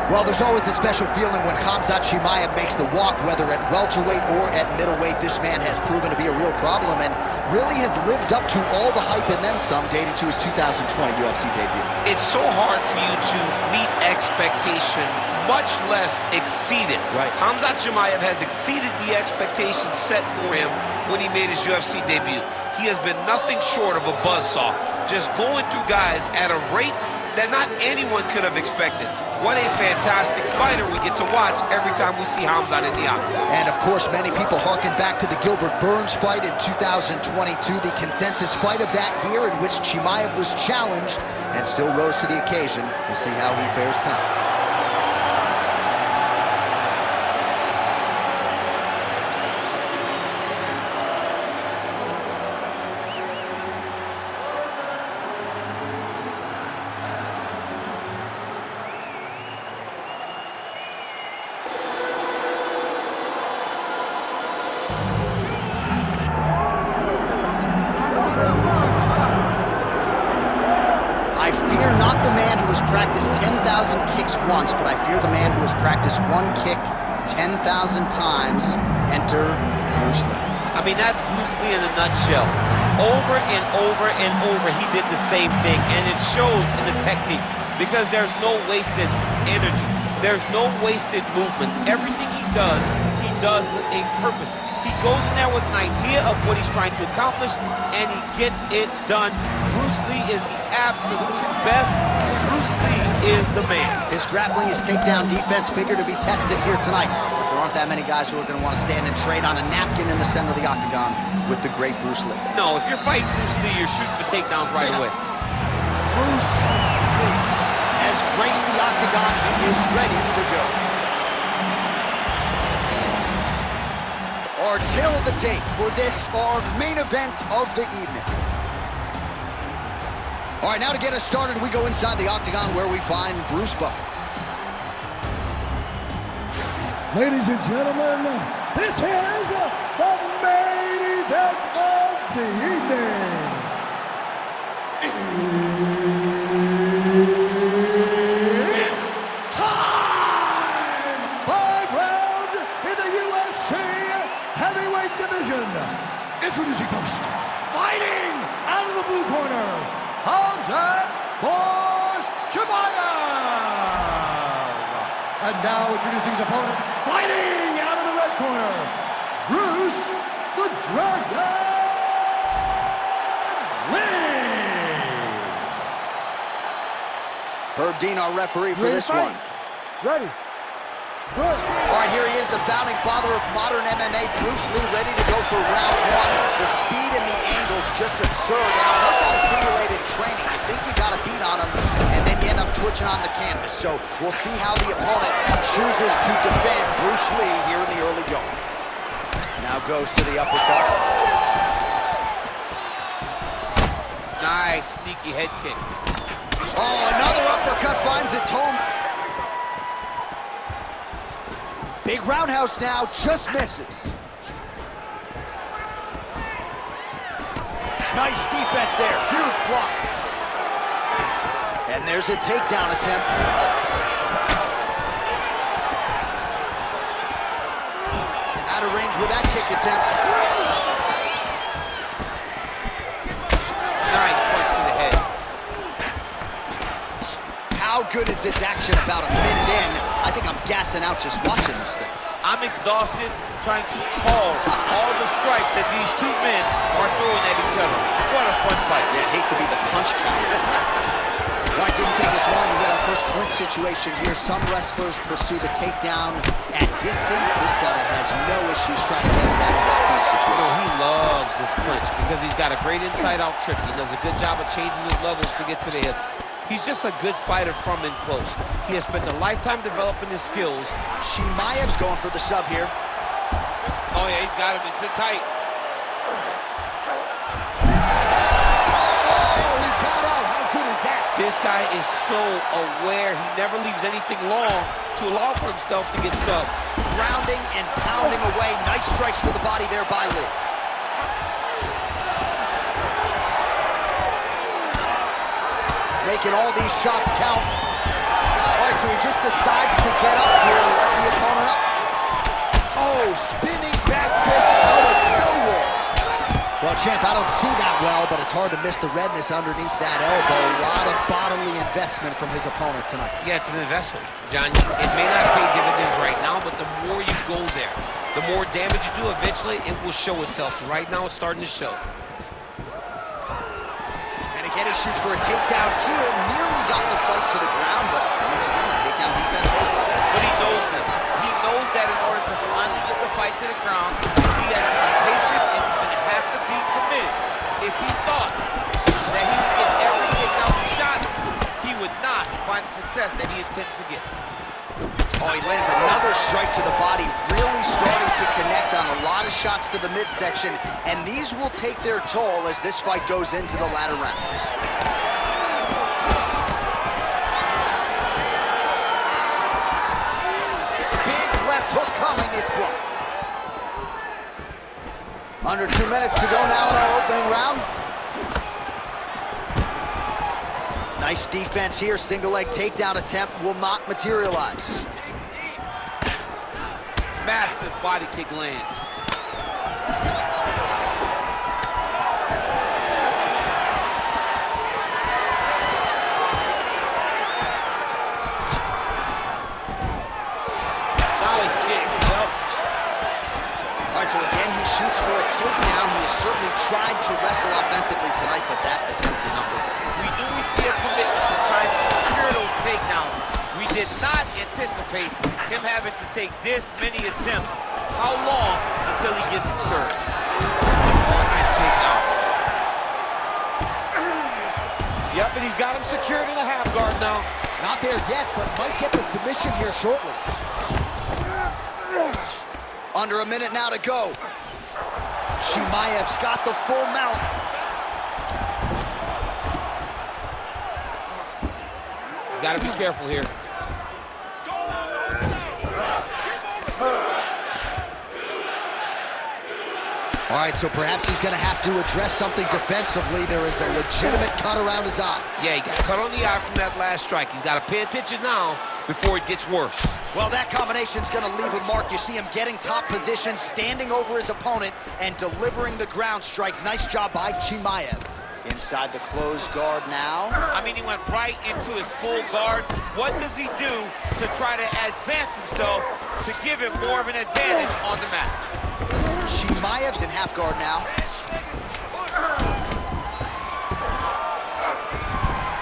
Well, there's always a special feeling when Khamzat Chimaev makes the walk, whether at welterweight or at middleweight. This man has proven to be a real problem and really has lived up to all the hype and then some, dating to his 2020 UFC debut. It's so hard for you to meet expectation, much less exceed it. Right. Khamzat Chimaev has exceeded the expectations set for him when he made his UFC debut. He has been nothing short of a buzzsaw, just going through guys at a rate that not anyone could have expected. What a fantastic fighter we get to watch every time we see Khamzat in the octagon. And of course, many people harken back to the Gilbert Burns fight in 2022, the consensus fight of that year in which Chimaev was challenged and still rose to the occasion. We'll see how he fares tonight. I fear not the man who has practiced 10,000 kicks once, but I fear the man who has practiced one kick 10,000 times. Enter Bruce Lee. I mean, that's Bruce Lee in a nutshell. Over and over and over, he did the same thing, and it shows in the technique because there's no wasted energy. There's no wasted movements. Everything he does with a purpose. He goes in there with an idea of what he's trying to accomplish, and he gets it done. Bruce Lee is the absolute best. Bruce Lee is the man. His grappling, his takedown defense figure to be tested here tonight. But there aren't that many guys who are going to want to stand and trade on a napkin in the center of the octagon with the great Bruce Lee. No, if you're fighting Bruce Lee, you're shooting for takedowns right away. Bruce Lee has graced the octagon. He is ready to go. Our tale of the tape for this, our main event of the evening. All right, now to get us started, we go inside the octagon where we find Bruce Buffer. Ladies and gentlemen, this is the main event of the evening. It's time! 5 rounds in the UFC heavyweight division. Introducing first, fighting out of the blue corner, Khamzat Chimaev. And now introducing his opponent, fighting out of the red corner, Bruce the Dragon Lee. Herb Dean, our referee for this one. Ready. Good. All right, here he is, the founding father of modern MMA, Bruce Lee, ready to go for round one. The speed and the angles just absurd, and I hope that is simulated training. You think you got a beat on him, and then you end up twitching on the canvas. So we'll see how the opponent chooses to defend Bruce Lee here in the early going. Now goes to the uppercut. Nice, sneaky head kick. Oh, another uppercut finds its home. Big roundhouse now, just misses. Nice defense there, huge block. And there's a takedown attempt. Out of range with that kick attempt. Nice punch to the head. How good is this action about a minute in? I think I'm gassing out just watching this thing. I'm exhausted trying to call all the strikes that these two men are throwing at each other. What a fun fight. Yeah, hate to be the punch counter. All right, didn't take us long to get our first clinch situation here. Some wrestlers pursue the takedown at distance. This guy has no issues trying to get it out of this clinch situation. No, he loves this clinch because he's got a great inside-out trip. He does a good job of changing his levels to get to the hips. He's just a good fighter from in close. He has spent a lifetime developing his skills. Chimaev's going for the sub here. Oh, yeah, he's got him to sit tight. Oh, he got out. How good is that? This guy is so aware. He never leaves anything long to allow for himself to get subbed. Grounding and pounding away. Nice strikes to the body there by Lee. Making all these shots count. All right, so he just decides to get up here and let the opponent up. Oh, spinning back fist out of nowhere. Well, champ, I don't see that well, but it's hard to miss the redness underneath that elbow. A lot of bodily investment from his opponent tonight. Yeah, it's an investment, John. It may not pay dividends right now, but the more you go there, the more damage you do, eventually it will show itself. Right now, it's starting to show. And again, he shoots for a takedown here. Nearly got the fight to the ground, but once again, the takedown defense holds up. But he knows this. He knows that in order to finally get the fight to the ground, he has to be patient and he's going to have to be committed. If he thought that he would get every takedown he shot, he would not find the success that he intends to get. Oh, he lands another strike to the body, really starting to connect on a lot of shots to the midsection, and these will take their toll as this fight goes into the latter rounds. Big left hook coming, it's blocked. Under 2 minutes to go now in our opening round. Nice defense here, single leg takedown attempt will not materialize. Massive body kick lands. Nice kick, yep. All right, so again, he shoots for a takedown. He has certainly tried to wrestle offensively tonight, but that attempt did not work. We knew we'd see a commitment to trying to secure those takedowns. We did not anticipate him having to take this many attempts. How long until he gets discouraged? Oh, nice takedown. Yep, and he's got him secured in a half guard now. Not there yet, but might get the submission here shortly. Under a minute now to go. Chimaev's got the full mount. He's got to be careful here. All right, so perhaps he's going to have to address something defensively. There is a legitimate cut around his eye. Yeah, he got cut on the eye from that last strike. He's got to pay attention now before it gets worse. Well, that combination's going to leave a mark. You see him getting top position, standing over his opponent, and delivering the ground strike. Nice job by Chimaev. Inside the closed guard now. I mean, he went right into his full guard. What does he do to try to advance himself to give him more of an advantage on the mat? Chimaev's in half guard now.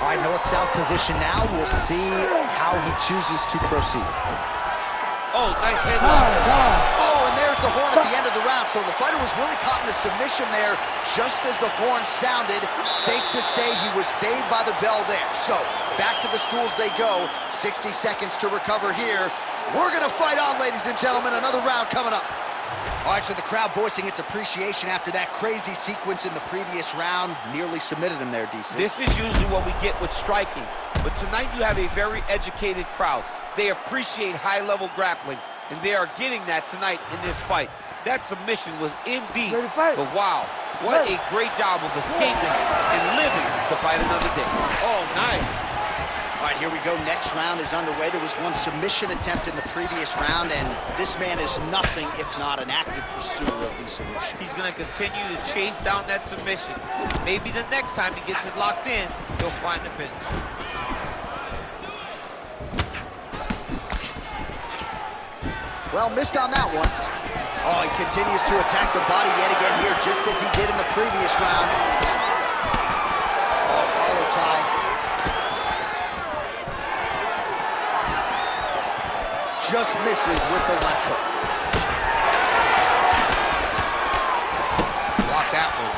All right, north-south position now. We'll see how he chooses to proceed. Oh, nice headlock. Oh, and there's the horn at the end of the round. So the fighter was really caught in a submission there just as the horn sounded. Safe to say he was saved by the bell there. So back to the stools they go. 60 seconds to recover here. We're going to fight on, ladies and gentlemen. Another round coming up. All right, so the crowd voicing its appreciation after that crazy sequence in the previous round. Nearly submitted him there, DC. This is usually what we get with striking. But tonight you have a very educated crowd. They appreciate high-level grappling, and they are getting that tonight in this fight. That submission was indeed, but wow, what a great job of escaping and living to fight another day. Oh, nice. All right, here we go. Next round is underway. There was one submission attempt in the previous round, and this man is nothing if not an active pursuer of these submissions. He's going to continue to chase down that submission. Maybe the next time he gets it locked in, he'll find the finish. Well, missed on that one. Oh, he continues to attack the body yet again here, just as he did in the previous round. Oh, collar tie. Just misses with the left hook. Block that one.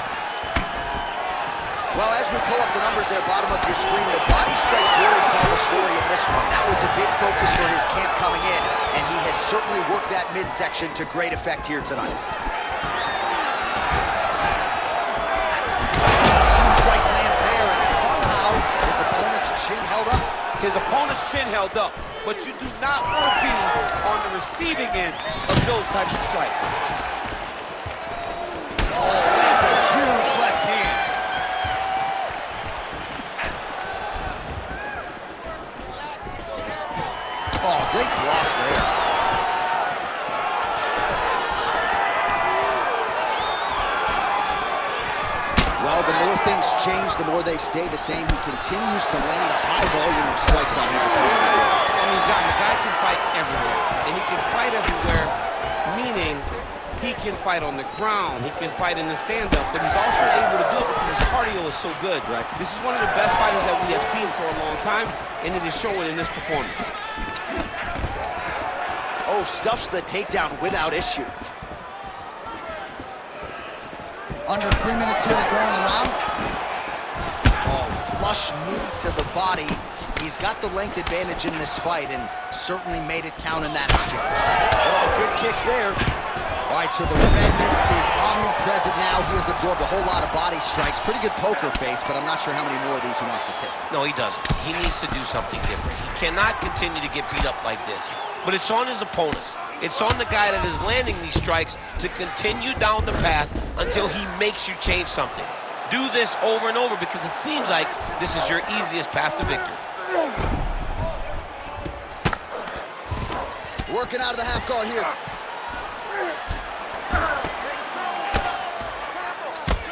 Well, as we pull up the numbers there, bottom of your screen, the body strikes really tell the story in this one. That was a big focus for his camp coming in, and he has certainly worked that midsection to great effect here tonight. Huge strike lands there, and somehow his opponent's chin held up. His opponent's chin held up, but you do not want to be on the receiving end of those types of strikes. Oh, lands a huge left hand. block there. Well, the more things change, the more they stay the same. He continues to land a high volume of strikes on his opponent. I mean, John, the guy can fight everywhere. And he can fight everywhere, meaning he can fight on the ground, he can fight in the stand-up, but he's also able to do it because his cardio is so good. Right. This is one of the best fighters that we have seen for a long time, and it is showing in this performance. Oh, stuffs the takedown without issue. Under 3 minutes here to go in the round. Oh, flush knee to the body. He's got the length advantage in this fight and certainly made it count in that exchange. Oh, good kicks there. All right, so the redness is omnipresent now. He has absorbed a whole lot of body strikes. Pretty good poker face, but I'm not sure how many more of these he wants to take. No, he doesn't. He needs to do something different. He cannot continue to get beat up like this. But it's on his opponents. It's on the guy that is landing these strikes to continue down the path until he makes you change something. Do this over and over because it seems like this is your easiest path to victory. Working out of the half guard here.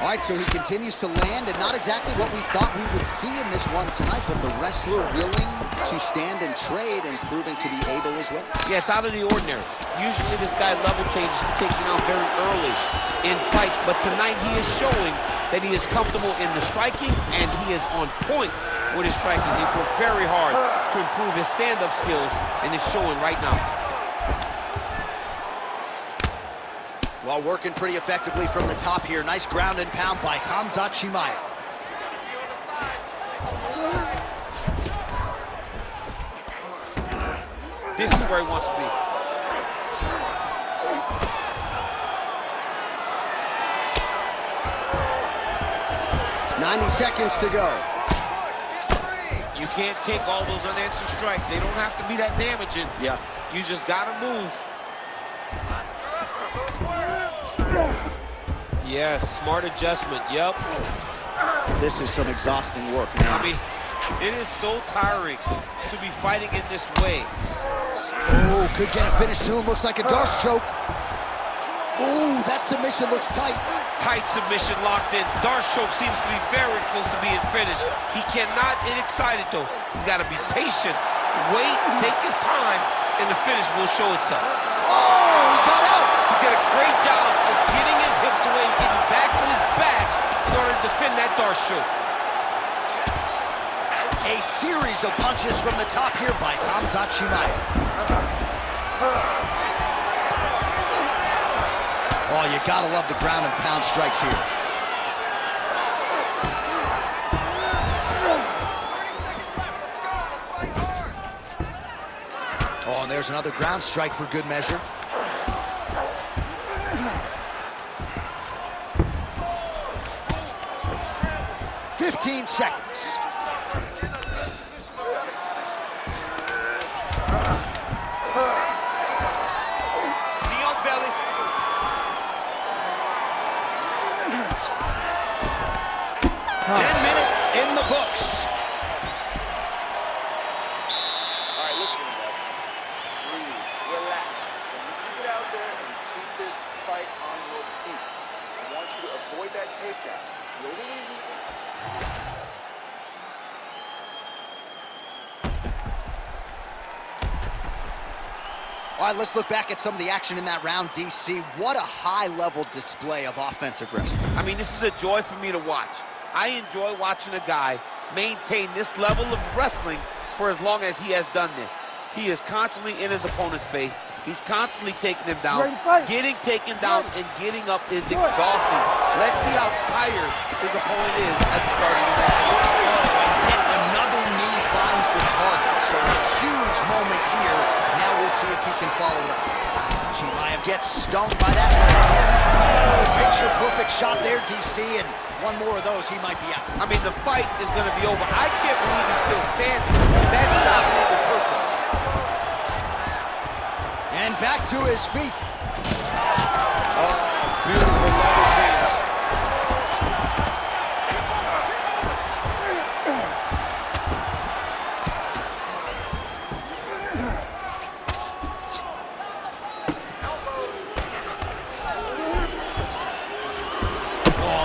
All right, so he continues to land, and not exactly what we thought we would see in this one tonight, but the wrestler willing to stand and trade and proving to be able as well. Yeah, it's out of the ordinary. Usually this guy level changes to take you down very early in fights, but tonight he is showing that he is comfortable in the striking, and he is on point with his striking. He worked very hard to improve his stand-up skills, and it's showing right now. Well, working pretty effectively from the top here. Nice ground and pound by Khamzat Chimaev. This is where he wants to be. .90 seconds to go. You can't take all those unanswered strikes. They don't have to be that damaging. Yeah. You just gotta move. Yes, smart adjustment, yep. This is some exhausting work, man. I mean, it is so tiring to be fighting in this way. Oh, could get a finish soon. Looks like a Darce choke. Oh, that submission looks tight. Tight submission locked in. Darce choke seems to be very close to being finished. He cannot get excited though. He's got to be patient, wait, take his time, and the finish will show itself. Oh, he got out. He did a great job of getting his hips away and getting back to his back in order to defend that Darce choke. A series of punches from the top here by Khamzat Chimaev. Oh, you gotta love the ground and pound strikes here. 30 seconds left. Let's go. Let's fight hard. Oh, and there's another ground strike for good measure. Scramble. 15 seconds. Belly. 10 minutes in the books. All right, listen to me, bud. Breathe, relax. I want you to get out there and keep this fight on your feet. I want you to avoid that takedown. The only reason All right, let's look back at some of the action in that round, DC. What a high-level display of offensive wrestling. I mean, this is a joy for me to watch. I enjoy watching a guy maintain this level of wrestling for as long as he has done this. He is constantly in his opponent's face. He's constantly taking him down. Getting taken down and getting up is exhausting. Let's see how tired his opponent is at the start of the next round. Yet another knee finds the target, so a huge moment here. Now we'll see if he can follow it up. Chimaev gets stung by that leg kick. Oh, picture-perfect shot there, DC, and one more of those, he might be out. I mean, the fight is going to be over. I can't believe he's still standing. That shot landed perfect. And back to his feet. Oh, beautiful level change.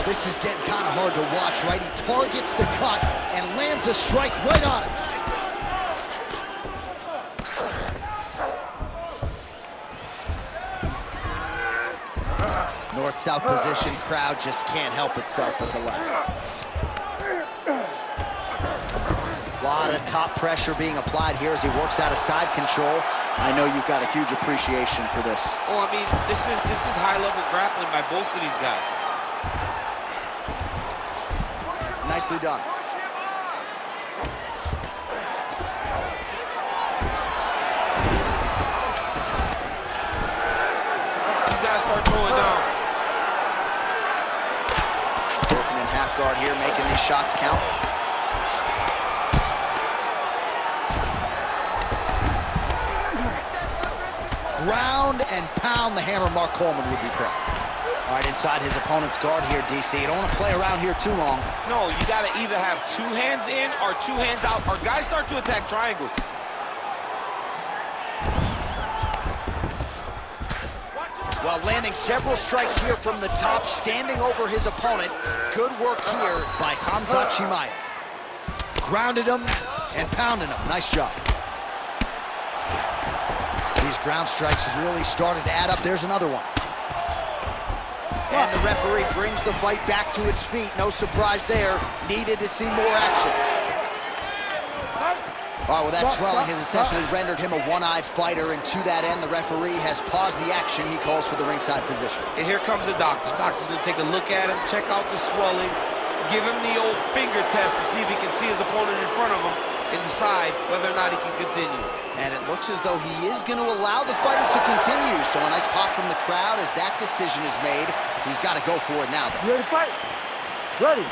this is getting kind of hard to watch, right? He targets the cut and lands a strike right on it. North-south position, crowd just can't help itself but to laugh. A lot of top pressure being applied here as he works out of side control. I know you've got a huge appreciation for this. Oh, I mean, this is high-level grappling by both of these guys. Nicely done. These guys start throwing down. Working in half guard here, making these shots count. Ground and pound the hammer. Mark Coleman would be proud. All right, inside his opponent's guard here, DC. You don't want to play around here too long. No, you got to either have 2 hands in or 2 hands out, or guys start to attack triangles. While landing several strikes here from the top, standing over his opponent. Good work here by Khamzat Chimaev. Grounded him and pounded him. Nice job. These ground strikes really started to add up. There's another one. And the referee brings the fight back to its feet. No surprise there. Needed to see more action. All right, well, that swelling has essentially rendered him a one-eyed fighter, and to that end, the referee has paused the action. He calls for the ringside physician. And here comes the doctor. The doctor's going to take a look at him, check out the swelling, give him the old finger test to see if he can see his opponent in front of him and decide whether or not he can continue. And it looks as though he is going to allow the fighter to continue. So a nice pop from the crowd as that decision is made. He's got to go for it now, though. Ready to fight? Ready.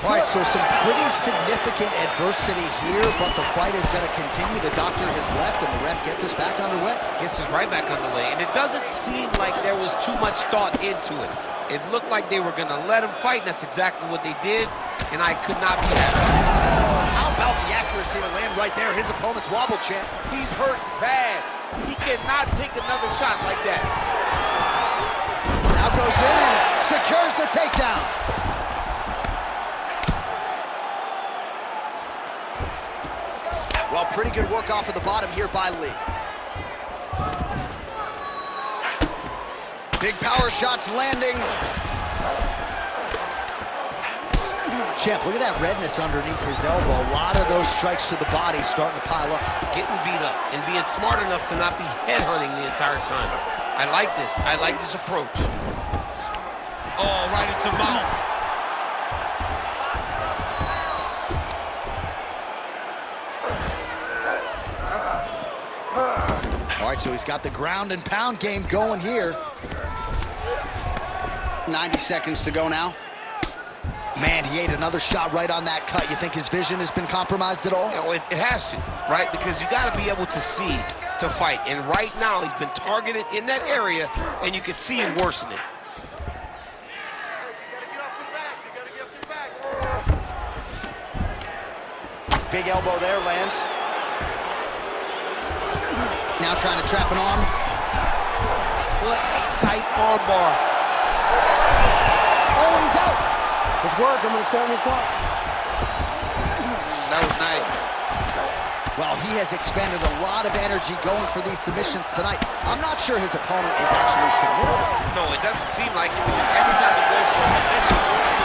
All right, so some pretty significant adversity here, but the fight is going to continue. The doctor has left, and the ref gets us back underway. Gets us right back underway. And it doesn't seem like there was too much thought into it. It looked like they were going to let him fight, and that's exactly what they did, and I could not be happy. Oh, how about the accuracy to land right there? His opponent's wobble champ. He's hurt bad. He cannot take another shot like that. Now goes in and secures the takedown. Well, pretty good work off of the bottom here by Lee. Big power shots landing. Champ, look at that redness underneath his elbow. A lot of those strikes to the body starting to pile up. Getting beat up and being smart enough to not be headhunting the entire time. I like this. I like this approach. Oh, right into mouth. All right, so he's got the ground and pound game going here. 90 seconds to go now. Man, he ate another shot right on that cut. You think his vision has been compromised at all? You know, it has to, right? Because you got to be able to see to fight. And right now, he's been targeted in that area, and you can see him worsening. Big elbow there, lands. Now trying to trap an arm. What a tight arm bar. Oh, he's out. Let's work. I'm going to stand this up. That was nice. Well, he has expended a lot of energy going for these submissions tonight. I'm not sure his opponent is actually submittable. No, it doesn't seem like it. Every time he goes for a submission,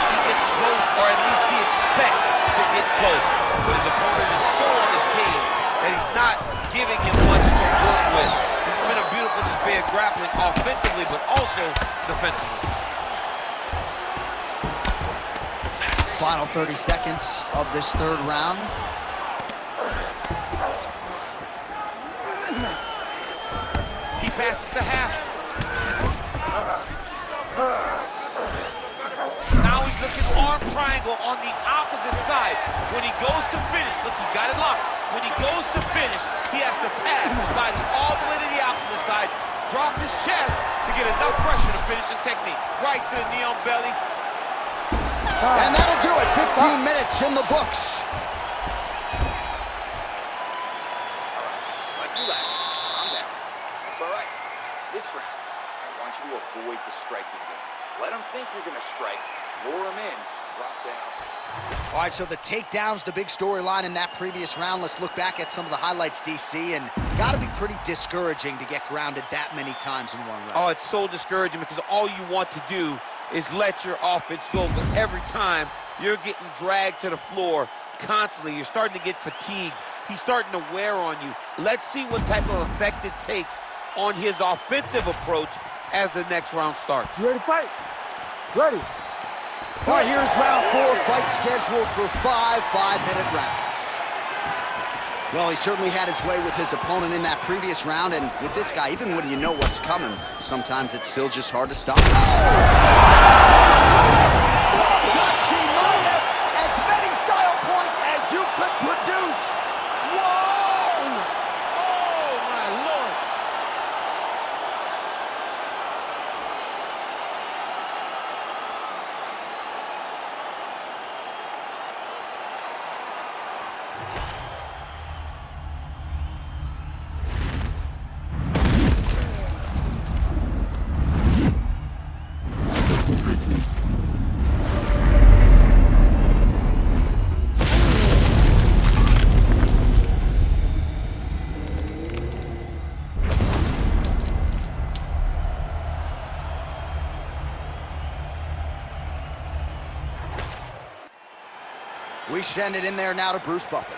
he gets close, or at least he expects to get close. But his opponent is so on his game that he's not giving him much to work with. This has been a beautiful display of grappling offensively, but also defensively. Final 30 seconds of this third round. He passes to half. Now he's looking arm triangle on the opposite side. When he goes to finish, look, he's got it locked. When he goes to finish, he has to pass his body all the way to the opposite side, drop his chest to get enough pressure to finish his technique. Right to the knee on belly. And that'll do it. 15 minutes in the books. Let's relax. Calm down. It's all right. This round, I want you to avoid the striking game. Let them think you're going to strike, lure him in, drop down. All right, so the takedown's the big storyline in that previous round. Let's look back at some of the highlights, DC, and got to be pretty discouraging to get grounded that many times in one round. Oh, it's so discouraging because all you want to do is let your offense go, but every time you're getting dragged to the floor constantly. You're starting to get fatigued. He's starting to wear on you. Let's see what type of effect it takes on his offensive approach as the next round starts. You ready to fight? Ready. All right, here's round 4, fight scheduled for 5 5-minute rounds. Well, he certainly had his way with his opponent in that previous round, and with this guy, even when you know what's coming, sometimes it's still just hard to stop. Chimaev, as many style points as you could produce. Whoa! Oh, my Lord. We send it in there now to Bruce Buffer.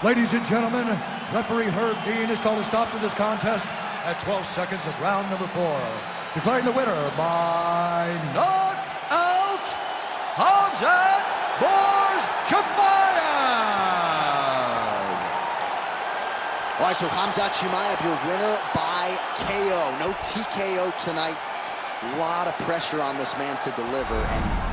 Ladies and gentlemen, referee Herb Dean has called a stop to this contest at 12 seconds of round number 4. Declaring the winner by knockout, Khamzat Chimaev. All right, so Khamzat Chimaev, your winner by KO. No TKO tonight. A lot of pressure on this man to deliver, and